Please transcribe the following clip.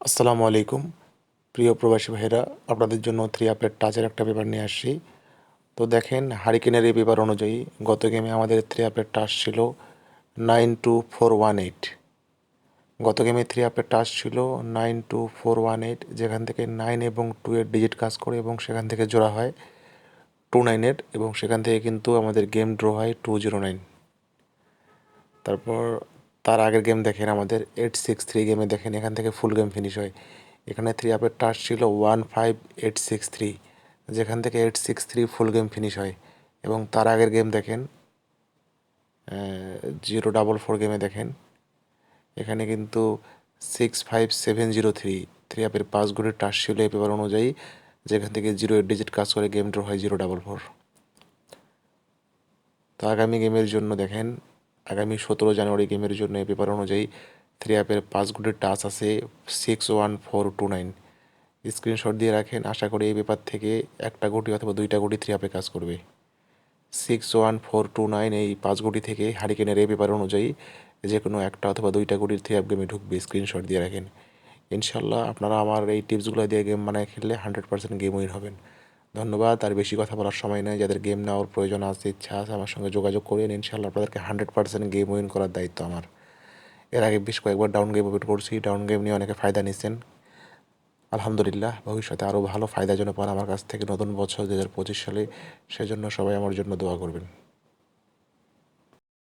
আসসালামু আলাইকুম প্রিয় প্রবাসী ভাইরা, আপনাদের জন্য 3 আপের টাচের একটা পেপার নিয়ে আসছি। তো দেখেন, হারিকেনের এই পেপার অনুযায়ী গত গেমে আমাদের 3 আপের টাচ ছিল 92418। গত গেমে 3 আপের টাচ ছিল 92418, যেখান থেকে 9 এবং 2 এর ডিজিট কাজ করে এবং সেখান থেকে জোড়া হয় 29 এবং সেখান থেকে কিন্তু আমাদের গেম ড্র হয় 209। তারপর তার আগের গেম দেখেন, আমাদের 863 গেমে দেখেন এখান থেকে ফুল গেম ফিনিশ হয়। এখানে 3 আপের টাচ ছিল 15863, যেখান থেকে 863 ফুল গেম ফিনিশ হয়। এবং তার আগের গেম দেখেন 044 গেমে দেখেন এখানে কিন্তু 65703, 3 আপের 5 গুণের টাচ ছিল এই পেপার অনুযায়ী, যেখান থেকে 0 এর ডিজিট কাজ করে গেম ড্র হয় 044। তো আগামী গেমের জন্য দেখেন, আগামী 17 জানুয়ারি গেমের জন্য এই পেপার অনুযায়ী 3 আপের 5 গুণের টাচ আছে 61429। স্ক্রিনশট দিয়ে রাখেন, আশা করি এই পেপার থেকে একটা গুটি অথবা 2টা গুটি 3 আপে কাজ করবে। 61429 এই 5 গুটি থেকে হারিকেনের এই পেপার অনুযায়ী যে কোনো একটা অথবা 2টা গুটির 3 আপ গেমে ঢুকবে। স্ক্রিনশট দিয়ে রাখেন। ইনশাল্লাহ আপনারা আমার এই টিপসগুলো দিয়ে গেম বানায় খেললে 100% গেম উইন হবেন। ধন্যবাদ। আর বেশি কথা বলার সময় নেই। যাদের গেম নেওয়ার প্রয়োজন আছে, ইচ্ছা আছে, আমার সঙ্গে যোগাযোগ করেন। ইনশাল্লাহ আপনাদেরকে 100% গেম উইন করার দায়িত্ব আমার। এর আগে বেশ কয়েকবার ডাউন গেম ওপেন করছি, ডাউন গেম নিয়ে অনেকে ফায়দা নিচ্ছেন। আলহামদুলিল্লাহ, ভবিষ্যতে আরও ভালো ফায়দা যেন পান আমার কাছ থেকে নতুন বছর 2025 সালে। সেজন্য সবাই আমার জন্য দোয়া করবেন।